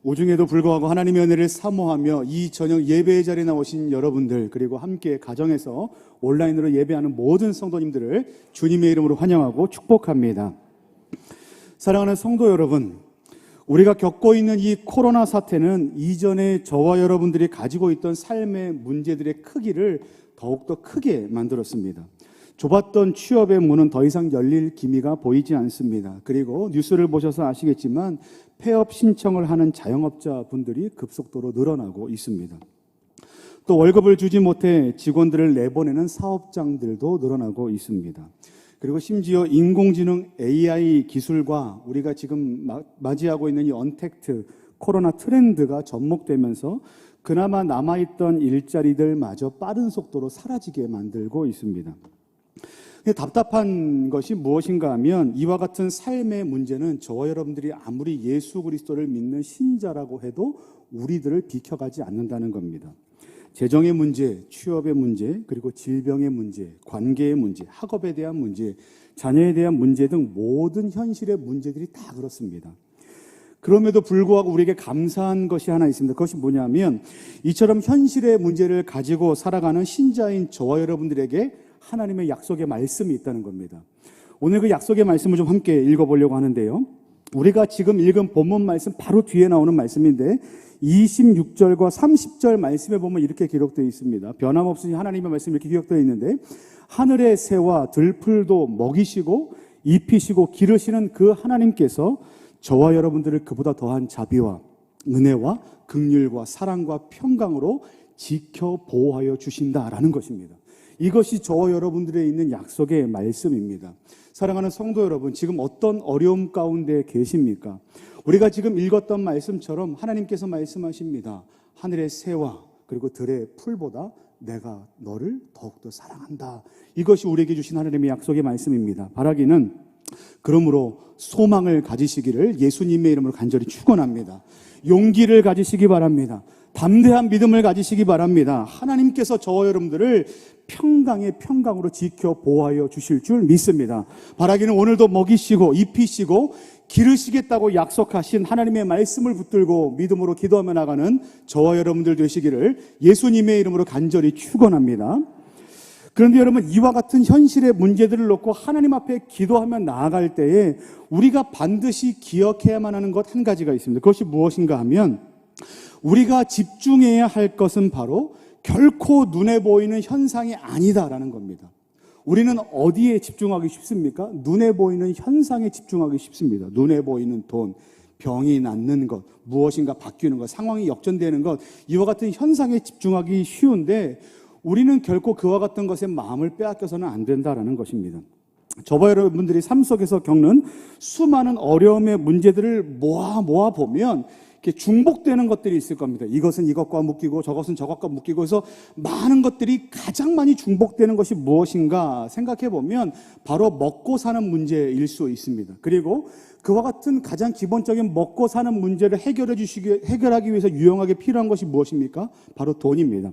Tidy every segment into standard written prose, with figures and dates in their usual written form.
오중에도 불구하고 하나님의 은혜를 사모하며 이 저녁 예배의 자리에 나오신 여러분들, 그리고 함께 가정에서 온라인으로 예배하는 모든 성도님들을 주님의 이름으로 환영하고 축복합니다. 사랑하는 성도 여러분, 우리가 겪고 있는 이 코로나 사태는 이전에 저와 여러분들이 가지고 있던 삶의 문제들의 크기를 더욱더 크게 만들었습니다. 좁았던 취업의 문은 더 이상 열릴 기미가 보이지 않습니다. 그리고 뉴스를 보셔서 아시겠지만 폐업 신청을 하는 자영업자분들이 급속도로 늘어나고 있습니다. 또 월급을 주지 못해 직원들을 내보내는 사업장들도 늘어나고 있습니다. 그리고 심지어 인공지능 AI 기술과 우리가 지금 맞이하고 있는 이 언택트 코로나 트렌드가 접목되면서 그나마 남아있던 일자리들마저 빠른 속도로 사라지게 만들고 있습니다. 답답한 것이 무엇인가 하면 이와 같은 삶의 문제는 저와 여러분들이 아무리 예수 그리스도를 믿는 신자라고 해도 우리들을 비켜가지 않는다는 겁니다. 재정의 문제, 취업의 문제, 그리고 질병의 문제, 관계의 문제, 학업에 대한 문제, 자녀에 대한 문제 등 모든 현실의 문제들이 다 그렇습니다. 그럼에도 불구하고 우리에게 감사한 것이 하나 있습니다. 그것이 뭐냐면 이처럼 현실의 문제를 가지고 살아가는 신자인 저와 여러분들에게 하나님의 약속의 말씀이 있다는 겁니다. 오늘 그 약속의 말씀을 좀 함께 읽어보려고 하는데요. 우리가 지금 읽은 본문 말씀 바로 뒤에 나오는 말씀인데 26절과 30절 말씀에 보면 이렇게 기록되어 있습니다. 변함없이 하나님의 말씀이 이렇게 기록되어 있는데 하늘의 새와 들풀도 먹이시고 입히시고 기르시는 그 하나님께서 저와 여러분들을 그보다 더한 자비와 은혜와 긍휼과 사랑과 평강으로 지켜 보호하여 주신다라는 것입니다. 이것이 저와 여러분들에 있는 약속의 말씀입니다. 사랑하는 성도 여러분, 지금 어떤 어려움 가운데 계십니까? 우리가 지금 읽었던 말씀처럼 하나님께서 말씀하십니다. 하늘의 새와 그리고 들의 풀보다 내가 너를 더욱더 사랑한다. 이것이 우리에게 주신 하나님의 약속의 말씀입니다. 바라기는 그러므로 소망을 가지시기를 예수님의 이름으로 간절히 축원합니다. 용기를 가지시기 바랍니다. 담대한 믿음을 가지시기 바랍니다. 하나님께서 저와 여러분들을 평강의 평강으로 지켜 보호하여 주실 줄 믿습니다. 바라기는 오늘도 먹이시고 입히시고 기르시겠다고 약속하신 하나님의 말씀을 붙들고 믿음으로 기도하며 나가는 저와 여러분들 되시기를 예수님의 이름으로 간절히 축원합니다. 그런데 여러분, 이와 같은 현실의 문제들을 놓고 하나님 앞에 기도하며 나아갈 때에 우리가 반드시 기억해야만 하는 것 한 가지가 있습니다. 그것이 무엇인가 하면 우리가 집중해야 할 것은 바로 결코 눈에 보이는 현상이 아니다라는 겁니다. 우리는 어디에 집중하기 쉽습니까? 눈에 보이는 현상에 집중하기 쉽습니다. 눈에 보이는 돈, 병이 낫는 것, 무엇인가 바뀌는 것, 상황이 역전되는 것, 이와 같은 현상에 집중하기 쉬운데 우리는 결코 그와 같은 것에 마음을 빼앗겨서는 안 된다라는 것입니다. 저와 여러분들이 삶 속에서 겪는 수많은 어려움의 문제들을 모아 보면 이렇게 중복되는 것들이 있을 겁니다. 이것은 이것과 묶이고 저것은 저것과 묶이고 해서 많은 것들이 가장 많이 중복되는 것이 무엇인가 생각해 보면 바로 먹고 사는 문제일 수 있습니다. 그리고 그와 같은 가장 기본적인 먹고 사는 문제를 해결하기 위해서 유용하게 필요한 것이 무엇입니까? 바로 돈입니다.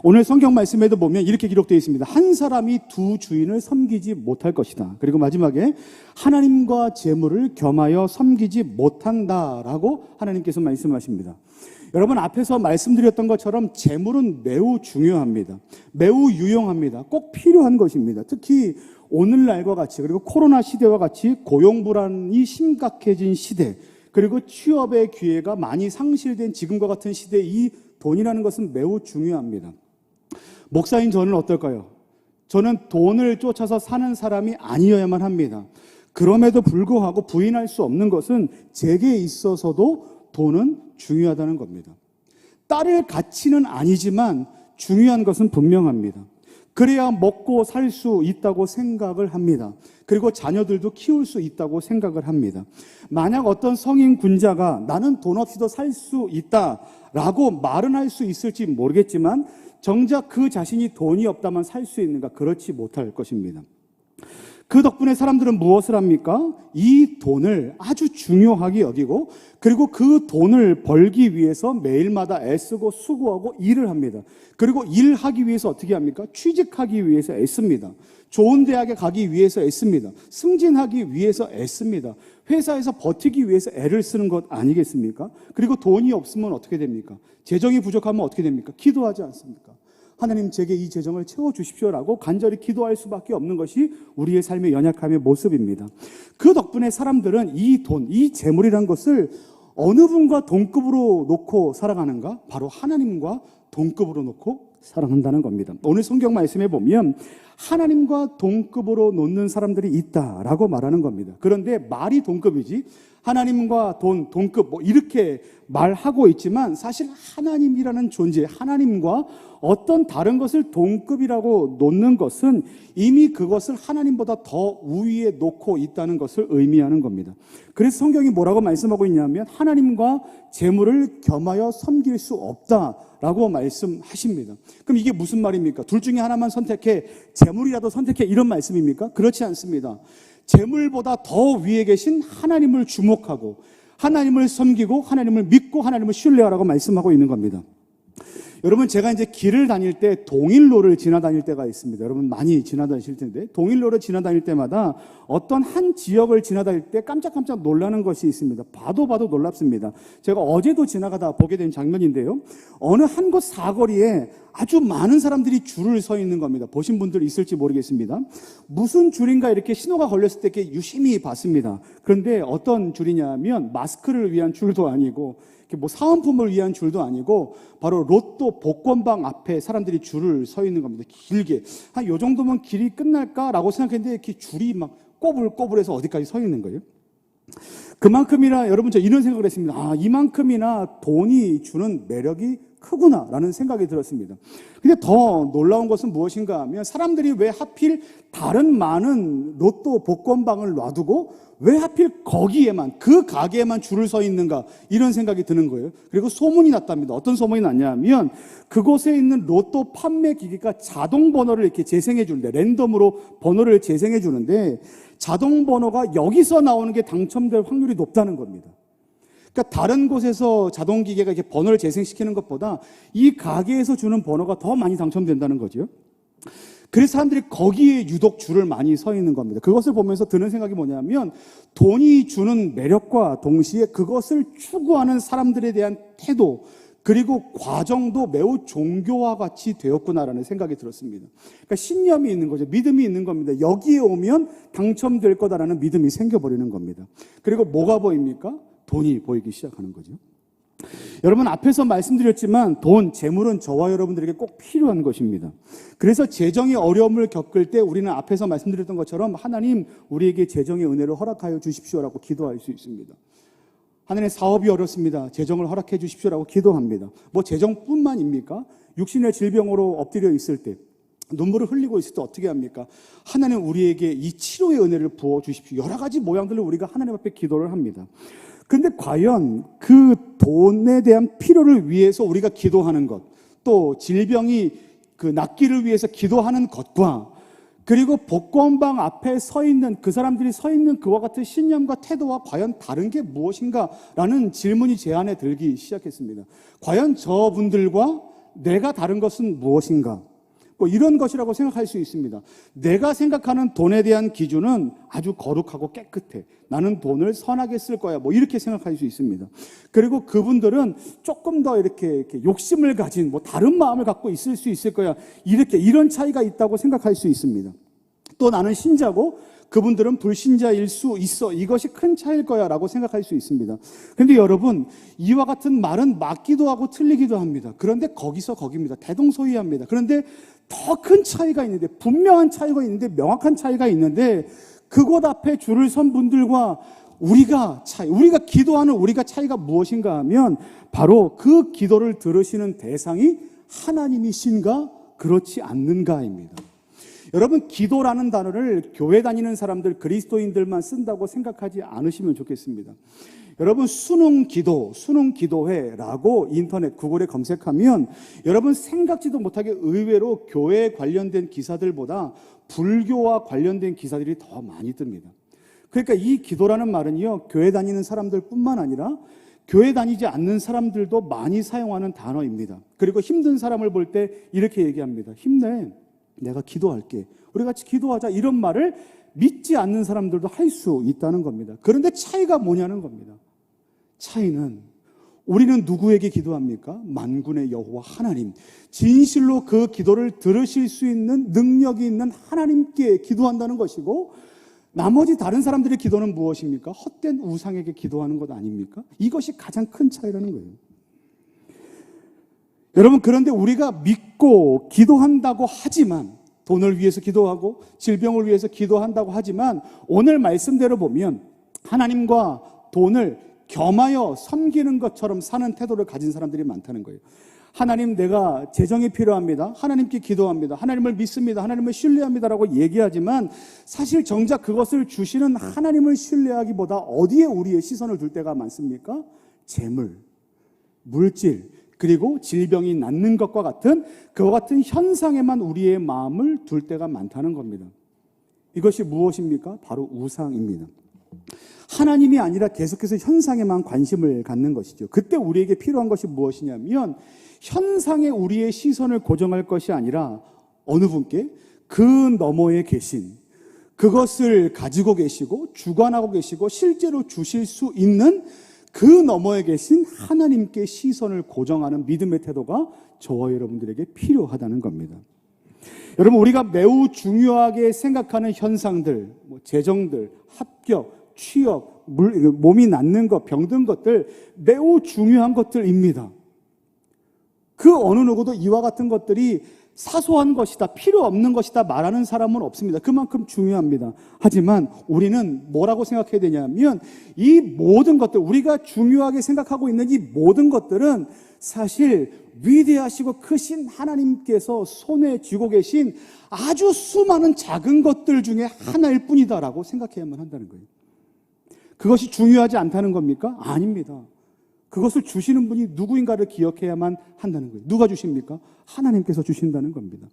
오늘 성경 말씀에도 보면 이렇게 기록되어 있습니다. 한 사람이 두 주인을 섬기지 못할 것이다. 그리고 마지막에 하나님과 재물을 겸하여 섬기지 못한다라고 하나님께서 말씀하십니다. 여러분, 앞에서 말씀드렸던 것처럼 재물은 매우 중요합니다. 매우 유용합니다. 꼭 필요한 것입니다. 특히 오늘날과 같이, 그리고 코로나 시대와 같이 고용 불안이 심각해진 시대, 그리고 취업의 기회가 많이 상실된 지금과 같은 시대에 이 돈이라는 것은 매우 중요합니다. 목사인 저는 어떨까요? 저는 돈을 쫓아서 사는 사람이 아니어야만 합니다. 그럼에도 불구하고 부인할 수 없는 것은 제게 있어서도 돈은 중요하다는 겁니다. 따를 가치는 아니지만 중요한 것은 분명합니다. 그래야 먹고 살 수 있다고 생각을 합니다. 그리고 자녀들도 키울 수 있다고 생각을 합니다. 만약 어떤 성인 군자가 나는 돈 없이도 살 수 있다라고 말은 할 수 있을지 모르겠지만 정작 그 자신이 돈이 없다만 살 수 있는가? 그렇지 못할 것입니다. 그 덕분에 사람들은 무엇을 합니까? 이 돈을 아주 중요하게 여기고 그리고 그 돈을 벌기 위해서 매일마다 애쓰고 수고하고 일을 합니다. 그리고 일하기 위해서 어떻게 합니까? 취직하기 위해서 애씁니다. 좋은 대학에 가기 위해서 애씁니다. 승진하기 위해서 애씁니다. 회사에서 버티기 위해서 애를 쓰는 것 아니겠습니까? 그리고 돈이 없으면 어떻게 됩니까? 재정이 부족하면 어떻게 됩니까? 기도하지 않습니까? 하나님, 제게 이 재정을 채워주십시오라고 간절히 기도할 수밖에 없는 것이 우리의 삶의 연약함의 모습입니다. 그 덕분에 사람들은 이 돈, 이 재물이란 것을 어느 분과 동급으로 놓고 살아가는가? 바로 하나님과 동급으로 놓고 사랑한다는 겁니다. 오늘 성경 말씀에 보면 하나님과 동급으로 놓는 사람들이 있다라고 말하는 겁니다. 그런데 말이 동급이지 하나님과 동급 이렇게 말하고 있지만 사실 하나님이라는 존재, 하나님과 어떤 다른 것을 동급이라고 놓는 것은 이미 그것을 하나님보다 더 우위에 놓고 있다는 것을 의미하는 겁니다. 그래서 성경이 뭐라고 말씀하고 있냐면 하나님과 재물을 겸하여 섬길 수 없다라고 말씀하십니다. 그럼 이게 무슨 말입니까? 둘 중에 하나만 선택해, 재물이라도 선택해, 이런 말씀입니까? 그렇지 않습니다. 재물보다 더 위에 계신 하나님을 주목하고 하나님을 섬기고 하나님을 믿고 하나님을 신뢰하라고 말씀하고 있는 겁니다. 여러분, 제가 이제 길을 다닐 때 동일로를 지나다닐 때가 있습니다. 여러분 많이 지나다니실 텐데, 동일로를 지나다닐 때마다 어떤 한 지역을 지나다닐 때 깜짝깜짝 놀라는 것이 있습니다. 봐도 놀랍습니다. 제가 어제도 지나가다 보게 된 장면인데요, 어느 한 곳 사거리에 아주 많은 사람들이 줄을 서 있는 겁니다. 보신 분들 있을지 모르겠습니다. 무슨 줄인가 이렇게 신호가 걸렸을 때 이렇게 유심히 봤습니다. 그런데 어떤 줄이냐면 마스크를 위한 줄도 아니고 사은품을 위한 줄도 아니고 바로 로또 복권방 앞에 사람들이 줄을 서 있는 겁니다. 길게. 한 요 정도면 길이 끝날까라고 생각했는데 이렇게 줄이 막 꼬불꼬불해서 어디까지 서 있는 거예요. 그만큼이나 여러분, 저 이런 생각을 했습니다. 이만큼이나 돈이 주는 매력이 크구나라는 생각이 들었습니다. 근데 더 놀라운 것은 무엇인가 하면 사람들이 왜 하필 다른 많은 로또 복권방을 놔두고 왜 하필 거기에만, 그 가게에만 줄을 서 있는가, 이런 생각이 드는 거예요. 그리고 소문이 났답니다. 어떤 소문이 났냐면 그곳에 있는 로또 판매 기계가 자동 번호를 이렇게 재생해 주는데, 랜덤으로 번호를 재생해 주는데 자동 번호가 여기서 나오는 게 당첨될 확률이 높다는 겁니다. 그러니까 다른 곳에서 자동 기계가 이렇게 번호를 재생시키는 것보다 이 가게에서 주는 번호가 더 많이 당첨된다는 거죠. 그래서 사람들이 거기에 유독 줄을 많이 서 있는 겁니다. 그것을 보면서 드는 생각이 뭐냐면 돈이 주는 매력과 동시에 그것을 추구하는 사람들에 대한 태도, 그리고 과정도 매우 종교와 같이 되었구나라는 생각이 들었습니다. 그러니까 신념이 있는 거죠. 믿음이 있는 겁니다. 여기에 오면 당첨될 거다라는 믿음이 생겨버리는 겁니다. 그리고 뭐가 보입니까? 돈이 보이기 시작하는 거죠. 여러분, 앞에서 말씀드렸지만 돈, 재물은 저와 여러분들에게 꼭 필요한 것입니다. 그래서 재정의 어려움을 겪을 때 우리는 앞에서 말씀드렸던 것처럼 하나님, 우리에게 재정의 은혜를 허락하여 주십시오라고 기도할 수 있습니다. 하나님, 사업이 어렵습니다. 재정을 허락해 주십시오라고 기도합니다. 재정뿐만입니까? 육신의 질병으로 엎드려 있을 때, 눈물을 흘리고 있을 때 어떻게 합니까? 하나님, 우리에게 이 치료의 은혜를 부어 주십시오. 여러 가지 모양들로 우리가 하나님 앞에 기도를 합니다. 근데 과연 그 돈에 대한 필요를 위해서 우리가 기도하는 것, 또 질병이 낫기를 위해서 기도하는 것과, 그리고 복권방 앞에 서 있는 그 사람들이 서 있는 그와 같은 신념과 태도와 과연 다른 게 무엇인가라는 질문이 제 안에 들기 시작했습니다. 과연 저분들과 내가 다른 것은 무엇인가? 이런 것이라고 생각할 수 있습니다. 내가 생각하는 돈에 대한 기준은 아주 거룩하고 깨끗해. 나는 돈을 선하게 쓸 거야. 이렇게 생각할 수 있습니다. 그리고 그분들은 조금 더 이렇게 욕심을 가진 다른 마음을 갖고 있을 수 있을 거야. 이런 차이가 있다고 생각할 수 있습니다. 또 나는 신자고 그분들은 불신자일 수 있어. 이것이 큰 차이일 거야 라고 생각할 수 있습니다. 그런데 여러분, 이와 같은 말은 맞기도 하고 틀리기도 합니다. 그런데 거기서 거기입니다. 대동소이합니다. 그런데 더 큰 차이가 있는데, 분명한 차이가 있는데, 명확한 차이가 있는데, 그곳 앞에 줄을 선 분들과 우리가 기도하는 우리가 차이가 무엇인가 하면 바로 그 기도를 들으시는 대상이 하나님이신가 그렇지 않는가입니다. 여러분, 기도라는 단어를 교회 다니는 사람들, 그리스도인들만 쓴다고 생각하지 않으시면 좋겠습니다. 여러분, 수능기도회라고 인터넷 구글에 검색하면 여러분 생각지도 못하게 의외로 교회에 관련된 기사들보다 불교와 관련된 기사들이 더 많이 뜹니다. 그러니까 이 기도라는 말은요, 교회 다니는 사람들 뿐만 아니라 교회 다니지 않는 사람들도 많이 사용하는 단어입니다. 그리고 힘든 사람을 볼 때 이렇게 얘기합니다. 힘내. 내가 기도할게, 우리 같이 기도하자, 이런 말을 믿지 않는 사람들도 할 수 있다는 겁니다. 그런데 차이가 뭐냐는 겁니다. 차이는 우리는 누구에게 기도합니까? 만군의 여호와 하나님, 진실로 그 기도를 들으실 수 있는 능력이 있는 하나님께 기도한다는 것이고, 나머지 다른 사람들의 기도는 무엇입니까? 헛된 우상에게 기도하는 것 아닙니까? 이것이 가장 큰 차이라는 거예요. 여러분, 그런데 우리가 믿고 기도한다고 하지만, 돈을 위해서 기도하고 질병을 위해서 기도한다고 하지만, 오늘 말씀대로 보면 하나님과 돈을 겸하여 섬기는 것처럼 사는 태도를 가진 사람들이 많다는 거예요. 하나님, 내가 재정이 필요합니다, 하나님께 기도합니다, 하나님을 믿습니다, 하나님을 신뢰합니다라고 얘기하지만, 사실 정작 그것을 주시는 하나님을 신뢰하기보다 어디에 우리의 시선을 둘 때가 많습니까? 재물, 물질, 그리고 질병이 낫는 것과 같은 그와 같은 현상에만 우리의 마음을 둘 때가 많다는 겁니다. 이것이 무엇입니까? 바로 우상입니다. 하나님이 아니라 계속해서 현상에만 관심을 갖는 것이죠. 그때 우리에게 필요한 것이 무엇이냐면, 현상에 우리의 시선을 고정할 것이 아니라 어느 분께 그 너머에 계신, 그것을 가지고 계시고 주관하고 계시고 실제로 주실 수 있는 그 너머에 계신 하나님께 시선을 고정하는 믿음의 태도가 저와 여러분들에게 필요하다는 겁니다. 여러분, 우리가 매우 중요하게 생각하는 현상들, 재정들, 합격, 취업, 몸이 낫는 것, 병든 것들, 매우 중요한 것들입니다. 그 어느 누구도 이와 같은 것들이 사소한 것이다, 필요 없는 것이다 말하는 사람은 없습니다. 그만큼 중요합니다. 하지만 우리는 뭐라고 생각해야 되냐면, 이 모든 것들, 우리가 중요하게 생각하고 있는 이 모든 것들은 사실 위대하시고 크신 하나님께서 손에 쥐고 계신 아주 수많은 작은 것들 중에 하나일 뿐이다라고 생각해야만 한다는 거예요. 그것이 중요하지 않다는 겁니까? 아닙니다. 그것을 주시는 분이 누구인가를 기억해야만 한다는 거예요. 누가 주십니까? 하나님께서 주신다는 겁니다.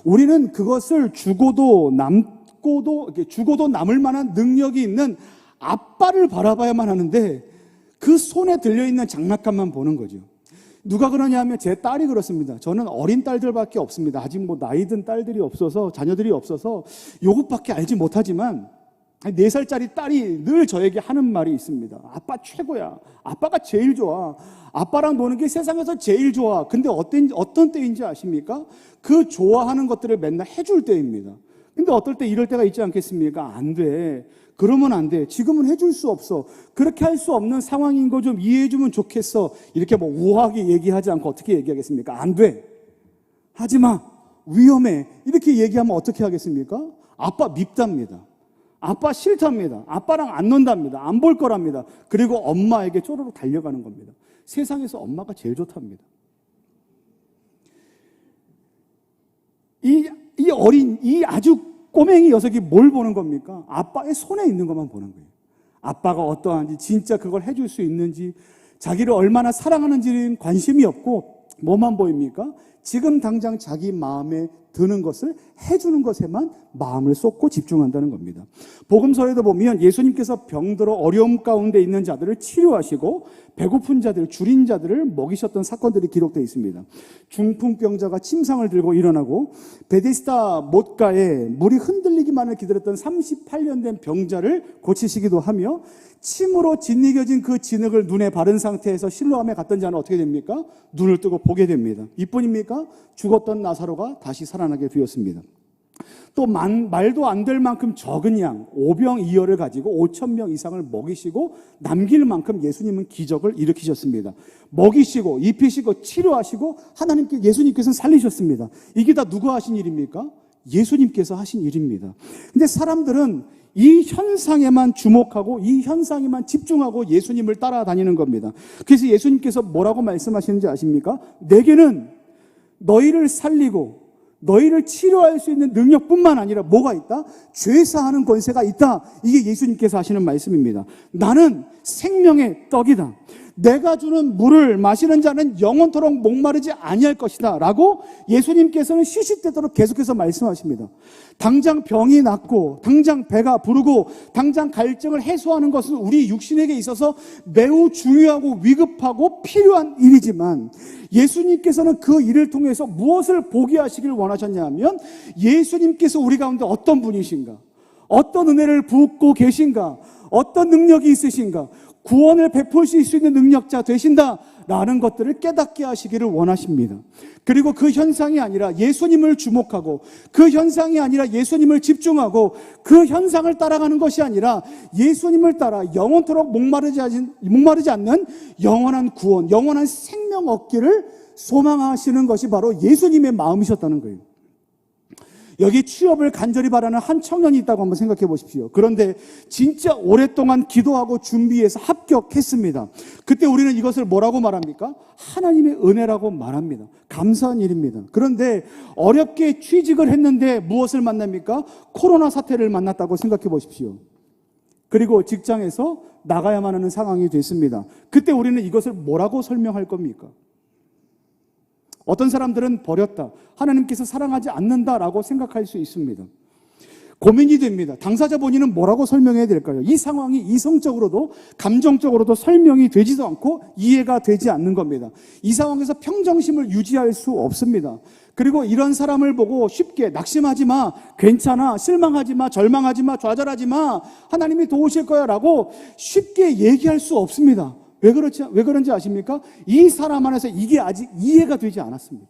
우리는 그것을 주고도 남을 만한 능력이 있는 아빠를 바라봐야만 하는데, 그 손에 들려있는 장난감만 보는 거죠. 누가 그러냐 하면 제 딸이 그렇습니다. 저는 어린 딸들밖에 없습니다. 아직 나이 든 딸들이 없어서, 자녀들이 없어서 요것밖에 알지 못하지만, 4살짜리 딸이 늘 저에게 하는 말이 있습니다. 아빠 최고야. 아빠가 제일 좋아. 아빠랑 노는 게 세상에서 제일 좋아. 근데 어떤 때인지 아십니까? 그 좋아하는 것들을 맨날 해줄 때입니다. 근데 어떨 때 이럴 때가 있지 않겠습니까? 안 돼. 그러면 안 돼. 지금은 해줄 수 없어. 그렇게 할 수 없는 상황인 거 좀 이해해주면 좋겠어. 이렇게 우아하게 얘기하지 않고 어떻게 얘기하겠습니까? 안 돼. 하지 마. 위험해. 이렇게 얘기하면 어떻게 하겠습니까? 아빠 밉답니다. 아빠 싫답니다. 아빠랑 안 논답니다. 안 볼 거랍니다. 그리고 엄마에게 쪼르륵 달려가는 겁니다. 세상에서 엄마가 제일 좋답니다. 이 아주 꼬맹이 녀석이 뭘 보는 겁니까? 아빠의 손에 있는 것만 보는 거예요. 아빠가 어떠한지, 진짜 그걸 해줄 수 있는지, 자기를 얼마나 사랑하는지는 관심이 없고, 뭐만 보입니까? 지금 당장 자기 마음에 드는 것을 해주는 것에만 마음을 쏟고 집중한다는 겁니다. 복음서에도 보면 예수님께서 병들어 어려움 가운데 있는 자들을 치료하시고 배고픈 자들, 줄인 자들을 먹이셨던 사건들이 기록되어 있습니다. 중풍병자가 침상을 들고 일어나고, 베데스다 못가에 물이 흔들리기만을 기다렸던 38년 된 병자를 고치시기도 하며, 침으로 짓이겨진 그 진흙을 눈에 바른 상태에서 실로암에 갔던 자는 어떻게 됩니까? 눈을 뜨고 보게 됩니다. 이뿐입니까? 죽었던 나사로가 다시 살아나게 되었습니다. 또 말도 안 될 만큼 적은 양 5병 2여를 가지고 5,000명 이상을 먹이시고 남길 만큼 예수님은 기적을 일으키셨습니다. 먹이시고 입히시고 치료하시고 하나님께, 예수님께서는 살리셨습니다. 이게 다 누가 하신 일입니까? 예수님께서 하신 일입니다. 근데 사람들은 이 현상에만 주목하고 이 현상에만 집중하고 예수님을 따라다니는 겁니다. 그래서 예수님께서 뭐라고 말씀하시는지 아십니까? 내게는 너희를 살리고 너희를 치료할 수 있는 능력뿐만 아니라 뭐가 있다? 죄사하는 권세가 있다. 이게 예수님께서 하시는 말씀입니다. 나는 생명의 떡이다. 내가 주는 물을 마시는 자는 영원토록 목마르지 아니할 것이다 라고 예수님께서는 시시때때로 계속해서 말씀하십니다. 당장 병이 낫고 당장 배가 부르고 당장 갈증을 해소하는 것은 우리 육신에게 있어서 매우 중요하고 위급하고 필요한 일이지만 예수님께서는 그 일을 통해서 무엇을 보게 하시길 원하셨냐 하면 예수님께서 우리 가운데 어떤 분이신가, 어떤 은혜를 붓고 계신가, 어떤 능력이 있으신가, 구원을 베푸실 수 있는 능력자 되신다라는 것들을 깨닫게 하시기를 원하십니다. 그리고 그 현상이 아니라 예수님을 주목하고 그 현상이 아니라 예수님을 집중하고 그 현상을 따라가는 것이 아니라 예수님을 따라 영원토록 목마르지 않는 영원한 구원, 영원한 생명 얻기를 소망하시는 것이 바로 예수님의 마음이셨다는 거예요. 여기 취업을 간절히 바라는 한 청년이 있다고 한번 생각해 보십시오. 그런데 진짜 오랫동안 기도하고 준비해서 합격했습니다. 그때 우리는 이것을 뭐라고 말합니까? 하나님의 은혜라고 말합니다. 감사한 일입니다. 그런데 어렵게 취직을 했는데 무엇을 만납니까? 코로나 사태를 만났다고 생각해 보십시오. 그리고 직장에서 나가야만 하는 상황이 됐습니다. 그때 우리는 이것을 뭐라고 설명할 겁니까? 어떤 사람들은 버렸다, 하나님께서 사랑하지 않는다라고 생각할 수 있습니다. 고민이 됩니다. 당사자 본인은 뭐라고 설명해야 될까요? 이 상황이 이성적으로도 감정적으로도 설명이 되지도 않고 이해가 되지 않는 겁니다. 이 상황에서 평정심을 유지할 수 없습니다. 그리고 이런 사람을 보고 쉽게 낙심하지 마, 괜찮아, 실망하지 마, 절망하지 마, 좌절하지 마, 하나님이 도우실 거야 라고 쉽게 얘기할 수 없습니다. 왜 그런지 아십니까? 이 사람 안에서 이게 아직 이해가 되지 않았습니다.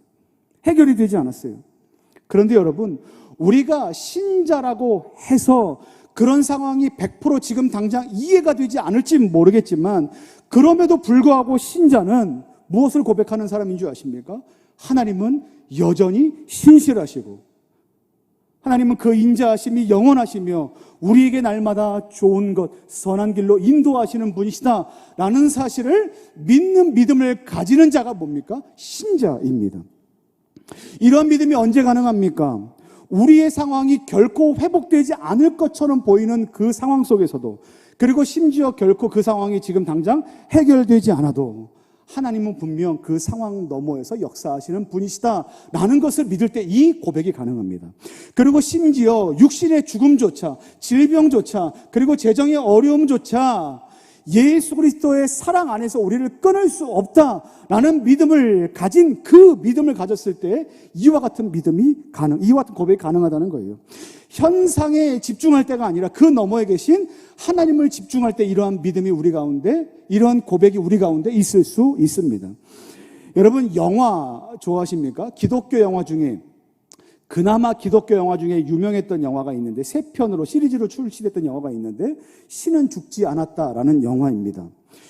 해결이 되지 않았어요. 그런데 여러분, 우리가 신자라고 해서 그런 상황이 100% 지금 당장 이해가 되지 않을지 모르겠지만 그럼에도 불구하고 신자는 무엇을 고백하는 사람인 줄 아십니까? 하나님은 여전히 신실하시고 하나님은 그 인자하심이 영원하시며 우리에게 날마다 좋은 것, 선한 길로 인도하시는 분이시다 라는 사실을 믿는 믿음을 가지는 자가 뭡니까? 신자입니다. 이런 믿음이 언제 가능합니까? 우리의 상황이 결코 회복되지 않을 것처럼 보이는 그 상황 속에서도, 그리고 심지어 결코 그 상황이 지금 당장 해결되지 않아도 하나님은 분명 그 상황 너머에서 역사하시는 분이시다라는 것을 믿을 때 이 고백이 가능합니다. 그리고 심지어 육신의 죽음조차, 질병조차, 그리고 재정의 어려움조차 예수 그리스도의 사랑 안에서 우리를 끊을 수 없다라는 믿음을 가진, 그 믿음을 가졌을 때 이와 같은 고백이 가능하다는 거예요. 현상에 집중할 때가 아니라 그 너머에 계신 하나님을 집중할 때 이러한 믿음이 우리 가운데, 이러한 고백이 우리 가운데 있을 수 있습니다. 여러분, 영화 좋아하십니까? 기독교 영화 중에, 그나마 기독교 영화 중에 유명했던 영화가 있는데, 3편으로 시리즈로 출시됐던 영화가 있는데 신은 죽지 않았다라는 영화입니다.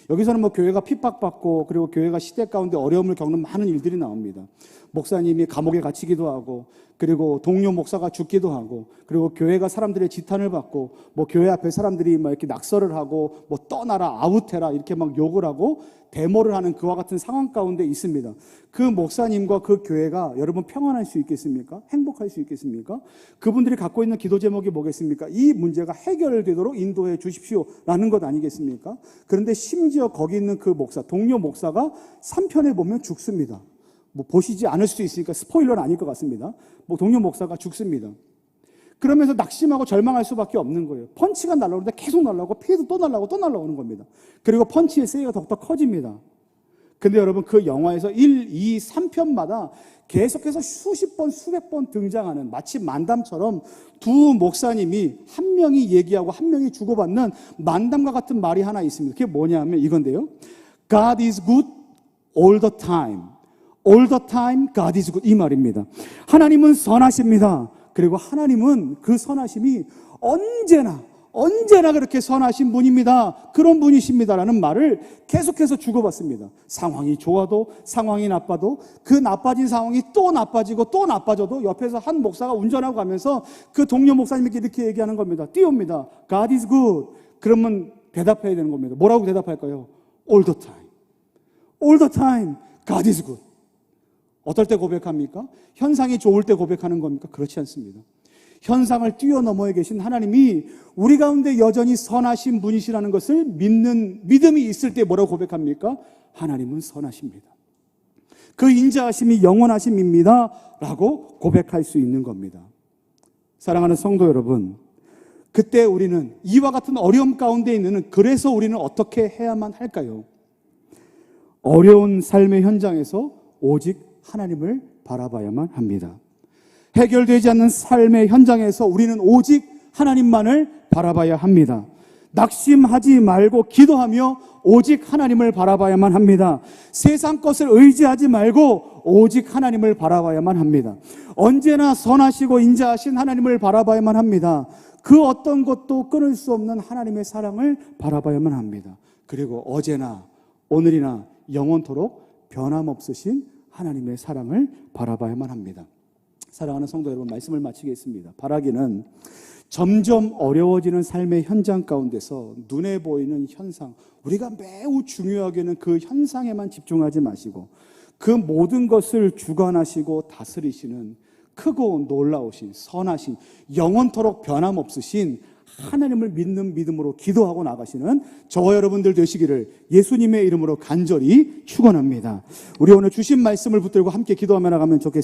여기서는 교회가 핍박받고 그리고 교회가 시대 가운데 어려움을 겪는 많은 일들이 나옵니다. 목사님이 감옥에 갇히기도 하고, 그리고 동료 목사가 죽기도 하고, 그리고 교회가 사람들의 지탄을 받고, 교회 앞에 사람들이 이렇게 낙서를 하고, 떠나라, 아웃해라 이렇게 욕을 하고 데모를 하는 그와 같은 상황 가운데 있습니다. 그 목사님과 그 교회가 여러분 평안할 수 있겠습니까? 행복할 수 있겠습니까? 그분들이 갖고 있는 기도 제목이 뭐겠습니까? 이 문제가 해결되도록 인도해 주십시오 라는 것 아니겠습니까? 그런데 심지어 거기 있는 그 목사, 동료 목사가 3편에 보면 죽습니다. 보시지 않을 수 있으니까 스포일러는 아닐 것 같습니다. 동료 목사가 죽습니다. 그러면서 낙심하고 절망할 수밖에 없는 거예요. 펀치가 날라오는데 계속 날라오고, 피해도 또 날라오고 또 날라오는 겁니다. 그리고 펀치의 세이가 더욱더 커집니다. 근데 여러분, 그 영화에서 1, 2, 3편마다 계속해서 수십 번, 수백 번 등장하는, 마치 만담처럼 두 목사님이 한 명이 얘기하고 한 명이 주고받는 만담과 같은 말이 하나 있습니다. 그게 뭐냐면 이건데요. God is good all the time. All the time God is good. 이 말입니다. 하나님은 선하십니다. 그리고 하나님은 그 선하심이 언제나 그렇게 선하신 분입니다. 그런 분이십니다라는 말을 계속해서 주고받습니다. 상황이 좋아도 상황이 나빠도, 그 나빠진 상황이 또 나빠지고 또 나빠져도 옆에서 한 목사가 운전하고 가면서 그 동료 목사님에게 이렇게 얘기하는 겁니다. 띄웁니다. God is good. 그러면 대답해야 되는 겁니다. 뭐라고 대답할까요? All the time. All the time God is good. 어떨 때 고백합니까? 현상이 좋을 때 고백하는 겁니까? 그렇지 않습니다. 현상을 뛰어넘어 계신 하나님이 우리 가운데 여전히 선하신 분이시라는 것을 믿는 믿음이 있을 때 뭐라고 고백합니까? 하나님은 선하십니다. 그 인자하심이 영원하심입니다 라고 고백할 수 있는 겁니다. 사랑하는 성도 여러분, 그때 우리는 이와 같은 어려움 가운데 있는, 그래서 우리는 어떻게 해야만 할까요? 어려운 삶의 현장에서 오직 하나님을 바라봐야만 합니다. 해결되지 않는 삶의 현장에서 우리는 오직 하나님만을 바라봐야 합니다. 낙심하지 말고 기도하며 오직 하나님을 바라봐야만 합니다. 세상 것을 의지하지 말고 오직 하나님을 바라봐야만 합니다. 언제나 선하시고 인자하신 하나님을 바라봐야만 합니다. 그 어떤 것도 끊을 수 없는 하나님의 사랑을 바라봐야만 합니다. 그리고 어제나 오늘이나 영원토록 변함없으신 하나님의 사랑을 바라봐야만 합니다. 사랑하는 성도 여러분, 말씀을 마치겠습니다. 바라기는 점점 어려워지는 삶의 현장 가운데서 눈에 보이는 현상, 우리가 매우 중요하게는 그 현상에만 집중하지 마시고 그 모든 것을 주관하시고 다스리시는 크고 놀라우신 선하신 영원토록 변함없으신 하나님을 믿는 믿음으로 기도하고 나가시는 저와 여러분들 되시기를 예수님의 이름으로 간절히 축원합니다. 우리 오늘 주신 말씀을 붙들고 함께 기도하며 나가면 좋겠습니다.